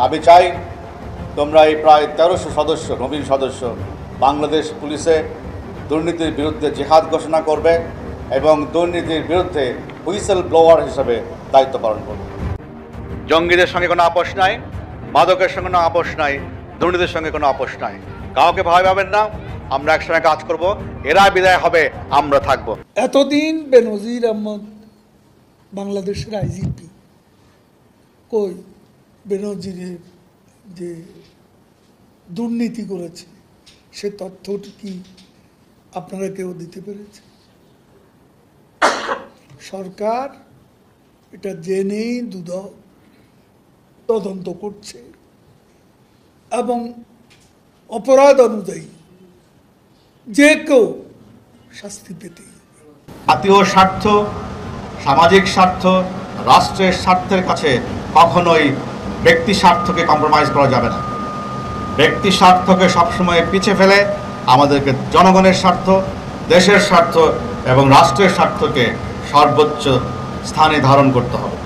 আমি চাই তোমরা এই প্রায় 1300 সদস্য, নবীন সদস্য বাংলাদেশ পুলিশে দুর্নীতির বিরুদ্ধে জিহাদ ঘোষণা করবে এবং দুর্নীতির বিরুদ্ধে হুইসেল ব্লোয়ার হিসেবে দায়িত্ব পালন করবে। জঙ্গিদের সঙ্গে কোনো আপোষ নাই, মাদকের সঙ্গে কোনো আপোষ নাই, দুর্নীতির সঙ্গে কোনো আপোষ নাই। কাউকে ভয় পাবেন না, আমরা একসঙ্গে কাজ করব। এরা বিদায় হবে, আমরা থাকব। এতদিন বেনজির আহমদ বাংলাদেশের আইজিপি, কই বেনজিরের যে দুর্নীতি করেছে সে তথ্যটি কি আপনারা কেউ দিতে পেরেছে? সরকার এটা জেনেই তদন্ত করছে এবং অপরাধ অনুযায়ী যে কেউ শাস্তি পেতেই। জাতীয় স্বার্থ, সামাজিক স্বার্থ, রাষ্ট্রের স্বার্থের কাছে কখনোই ব্যক্তি স্বার্থকে কম্প্রোমাইজ করা যাবে না। ব্যক্তি স্বার্থকে সবসময় পিছিয়ে ফেলে আমাদেরকে জনগণের স্বার্থ, দেশের স্বার্থ এবং রাষ্ট্রের স্বার্থকে সর্বোচ্চ স্থানে ধারণ করতে হবে।